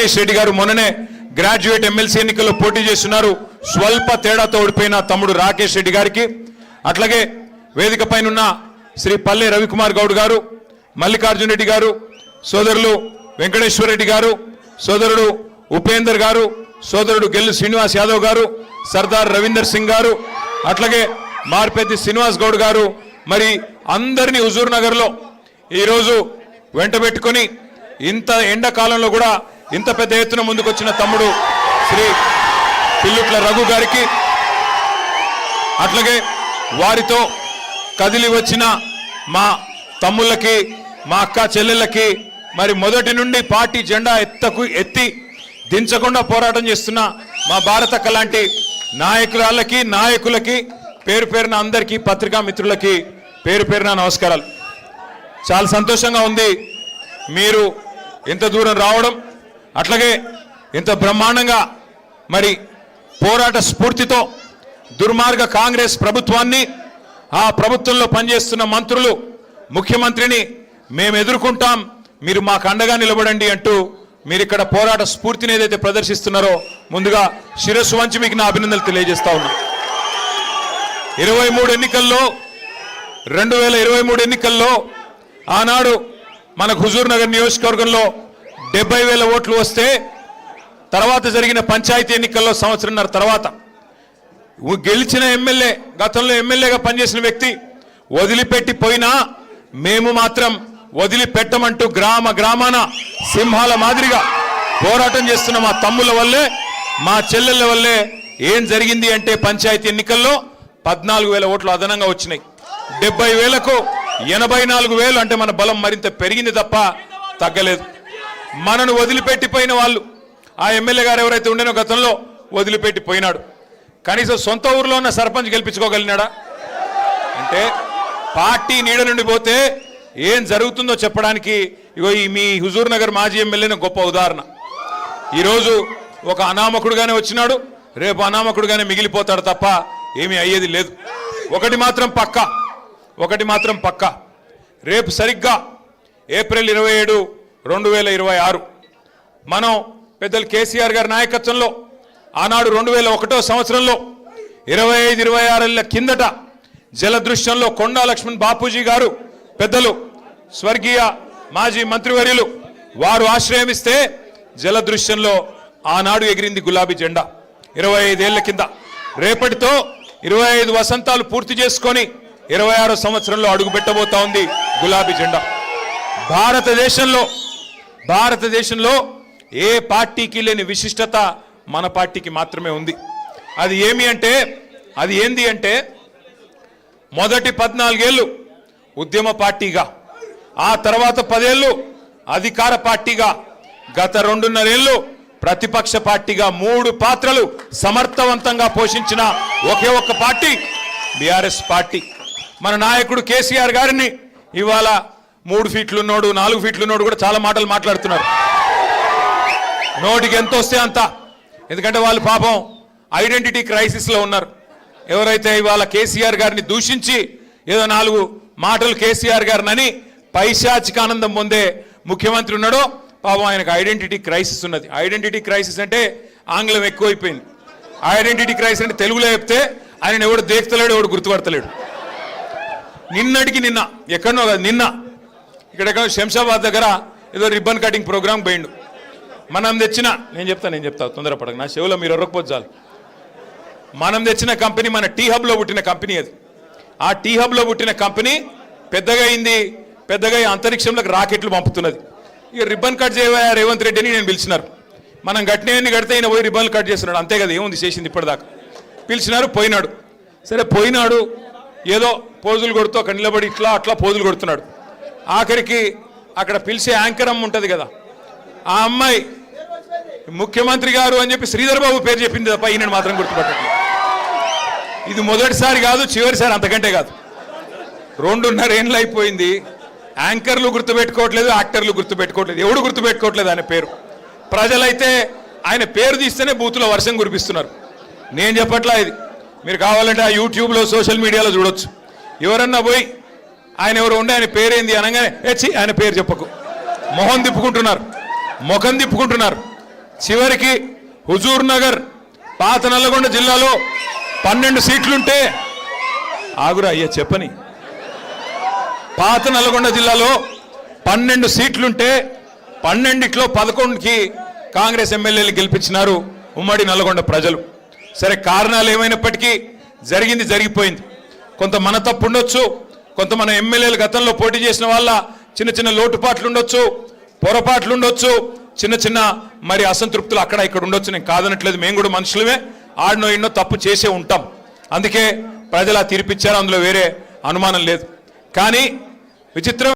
రాకేష్ రెడ్డి గారు మొన్ననే graduate MLC ఎన్నికల్లో పోటీ చేస్తున్నారు. స్వల్ప తేడాతో ఓడిపోయిన తమ్ముడు రాకేష్ రెడ్డి గారికి, అట్లాగే వేదిక పైన ఉన్న శ్రీ పల్లె రవికుమార్ గౌడ్ గారు, మల్లికార్జున రెడ్డి గారు, సోదరులు వెంకటేశ్వర రెడ్డి గారు, సోదరుడు ఉపేందర్ గారు, సోదరుడు గెల్లు శ్రీనివాస్ యాదవ్ గారు, సర్దార్ రవీందర్ సింగ్ గారు, అట్లాగే మార్పెద్ది శ్రీనివాస్ గౌడ్ గారు, మరి అందరినీ హుజూర్ నగర్లో ఈరోజు వెంట పెట్టుకొని ఇంత ఎండాకాలంలో కూడా ఇంత పెద్ద ఎత్తున ముందుకొచ్చిన తమ్ముడు శ్రీ పిల్లుట్ల రఘు గారికి, అట్లాగే వారితో కదిలి వచ్చిన మా తమ్ముళ్ళకి, మా అక్క చెల్లెళ్ళకి, మరి మొదటి నుండి పార్టీ జెండా ఎత్తి దించకుండా పోరాటం చేస్తున్న మా భారతక్క లాంటి నాయకురాళ్ళకి, నాయకులకి పేరు పేరున అందరికీ, పత్రికా మిత్రులకి పేరు పేరున నమస్కారాలు. చాలా సంతోషంగా ఉంది మీరు ఇంత దూరం రావడం, అట్లాగే ఇంత బ్రహ్మాండంగా మరి పోరాట స్ఫూర్తితో దుర్మార్గ కాంగ్రెస్ ప్రభుత్వాన్ని, ఆ ప్రభుత్వంలో పనిచేస్తున్న మంత్రులు, ముఖ్యమంత్రిని మేము ఎదుర్కొంటాం, మీరు మాకు అండగా నిలబడండి అంటూ మీరు ఇక్కడ పోరాట స్ఫూర్తిని ఏదైతే ప్రదర్శిస్తున్నారో ముందుగా శిరస్సు వంచి మీకు నా అభినందనలు తెలియజేస్తా ఉన్నా. 2023 ఎన్నికల్లో ఆనాడు మన హుజూర్ నగర్ నియోజకవర్గంలో 70,000 ఓట్లు వస్తే, తర్వాత జరిగిన పంచాయతీ ఎన్నికల్లో సంవత్సరంన్నర తర్వాత గెలిచిన ఎమ్మెల్యే, గతంలో ఎమ్మెల్యేగా పనిచేసిన వ్యక్తి వదిలిపెట్టి పోయినా మేము మాత్రం వదిలిపెట్టమంటూ గ్రామ గ్రామాన సింహాల మాదిరిగా పోరాటం చేస్తున్న మా తమ్ముల వల్లే, మా చెల్లెళ్ళ వల్లే ఏం జరిగింది అంటే పంచాయతీ ఎన్నికల్లో 14,000 ఓట్లు అదనంగా వచ్చినాయి. 70,000కు 84,000 అంటే మన బలం మరింత పెరిగింది తప్ప తగ్గలేదు. మనను వదిలిపెట్టిపోయిన వాళ్ళు, ఆ ఎమ్మెల్యే గారు ఎవరైతే ఉండేనో గతంలో వదిలిపెట్టిపోయినాడు, కనీసం సొంత ఊర్లో ఉన్న సర్పంచ్ గెలిపించుకోగలిగినాడా? అంటే పార్టీ నీడ నుండి పోతే ఏం జరుగుతుందో చెప్పడానికి ఇగో ఈ మీ హుజూర్ నగర్ మాజీ ఎమ్మెల్యేని గొప్ప ఉదాహరణ. ఈరోజు ఒక అనామకుడుగానే వచ్చినాడు, రేపు అనామకుడుగానే మిగిలిపోతాడు తప్ప ఏమీ అయ్యేది లేదు. ఒకటి మాత్రం పక్కా, రేపు సరిగ్గా ఏప్రిల్ 27, 2026 మనం పెద్దలు కేసీఆర్ గారి నాయకత్వంలో ఆనాడు 2001వ సంవత్సరంలో 25-26 కిందట జలదృశ్యంలో కొండా లక్ష్మణ్ బాపూజీ గారు, పెద్దలు స్వర్గీయ మాజీ మంత్రివర్యులు వారు ఆశ్రయమిస్తే జలదృశ్యంలో ఆనాడు ఎగిరింది గులాబీ జెండా. 25 ఏళ్ల కింద రేపటితో 25 వసంతాలు పూర్తి చేసుకొని 26వ సంవత్సరంలో అడుగు పెట్టబోతా ఉంది గులాబీ జెండా. భారతదేశంలో ఏ పార్టీకి లేని విశిష్టత మన పార్టీకి మాత్రమే ఉంది. అది ఏంది అంటే మొదటి 14 ఏళ్ళు ఉద్యమ పార్టీగా, ఆ తర్వాత 10 ఏళ్ళు అధికార పార్టీగా, గత 2.5 ఏళ్ళు ప్రతిపక్ష పార్టీగా 3 పాత్రలు సమర్థవంతంగా పోషించిన ఒకే ఒక్క పార్టీ బీఆర్ఎస్ పార్టీ. మన నాయకుడు కేసీఆర్ గారిని ఇవాళ 3 ఫీట్లున్నోడు, 4 ఫీట్లున్నోడు కూడా చాలా మాటలు మాట్లాడుతున్నారు. నోటికి ఎంత వస్తే అంత, ఎందుకంటే వాళ్ళు పాపం ఐడెంటిటీ క్రైసిస్లో ఉన్నారు. ఎవరైతే ఇవాళ కేసీఆర్ గారిని దూషించి ఏదో 4 మాటలు కేసీఆర్ గారినని పైశాచిక ఆనందం పొందే ముఖ్యమంత్రి ఉన్నాడో పాపం ఆయనకు ఐడెంటిటీ క్రైసిస్ ఉన్నది. ఐడెంటిటీ క్రైసిస్ అంటే ఆంగ్లం ఎక్కువైపోయింది. ఐడెంటిటీ క్రైసిస్ అంటే తెలుగులో చెప్తే ఆయన ఎవడు దేక్తలేడు, ఎవడు గుర్తుపడతలేడు. నిన్న ఎక్కడనో కాదు, నిన్న ఇక్కడ శంషాబాద్ దగ్గర ఏదో రిబ్బన్ కటింగ్ ప్రోగ్రామ్ పోయిండు. మనం తెచ్చిన నేను చెప్తా తొందరపడక, నా చెవులో మీరు ఎర్రకపోతే చాలు. మనం తెచ్చిన కంపెనీ మన టీ హబ్లో పుట్టిన కంపెనీ. అది ఆ టీ హబ్లో పుట్టిన కంపెనీ పెద్దగా అంతరిక్షంలోకి రాకెట్లు పంపుతున్నది. ఇక రిబ్బన్ కట్ చేయవా రేవంత్ రెడ్డి అని నేను పిలిచినారు. మనం గట్టినవన్నీ కడితే ఆయన పోయి రిబ్బన్లు కట్ చేస్తున్నాడు, అంతే కదా, ఏముంది చేసింది ఇప్పటిదాకా. పిలిచినారు, పోయినాడు. సరే పోయినాడు, ఏదో పోజులు కొడుతూ అక్కడ నిలబడి అట్లా పోజులు కొడుతున్నాడు. ఆఖరికి అక్కడ పిలిచే యాంకర్ అమ్మ ఉంటుంది కదా, ఆ అమ్మాయి ముఖ్యమంత్రి గారు అని చెప్పి శ్రీధర్ బాబు పేరు చెప్పింది తప్ప ఈయన మాత్రం గుర్తుపట్టట్లేదు. ఇది మొదటిసారి కాదు, చివరిసారి అంతకంటే కాదు. 2.5 ఏళ్ళు అయిపోయింది. యాంకర్లు గుర్తుపెట్టుకోవట్లేదు, యాక్టర్లు గుర్తుపెట్టుకోవట్లేదు, ఎవడు గుర్తుపెట్టుకోవట్లేదు ఆయన పేరు. ప్రజలైతే ఆయన పేరు తీస్తేనే బూతులో వర్షం కురిపిస్తున్నారు. నేను చెప్పట్లా ఇది, మీరు కావాలంటే ఆ యూట్యూబ్లో సోషల్ మీడియాలో చూడొచ్చు. ఎవరన్నా పోయి ఆయన ఎవరు ఉండే ఆయన పేరేంది అనగానే ఆయన పేరు చెప్పకు, ముఖం తిప్పుకుంటున్నారు. చివరికి హుజూర్ నగర్ పాత నల్లగొండ జిల్లాలో 12 సీట్లుంటే ఆగురా అయ్యా చెప్పని, పాత నల్లగొండ జిల్లాలో 12 సీట్లుంటే 12లో 11కి కాంగ్రెస్ ఎమ్మెల్యేలు గెలిపించినారు ఉమ్మడి నల్లగొండ ప్రజలు. సరే, కారణాలు ఏమైనప్పటికీ జరిగింది జరిగిపోయింది. కొంత మన తప్పు ఉండొచ్చు, కొంత మన ఎమ్మెల్యేలు గతంలో పోటీ చేసిన వాళ్ళ చిన్న చిన్న లోటుపాట్లు ఉండొచ్చు, పొరపాట్లు ఉండొచ్చు, చిన్న చిన్న మరి అసంతృప్తులు అక్కడ ఇక్కడ ఉండొచ్చు. నేను కాదనట్లేదు, మేము కూడా మనుషులమే, ఆడినో ఎన్నో తప్పు చేసే ఉంటాం. అందుకే ప్రజలు ఆ తీర్పిచ్చారు, అందులో వేరే అనుమానం లేదు. కానీ విచిత్రం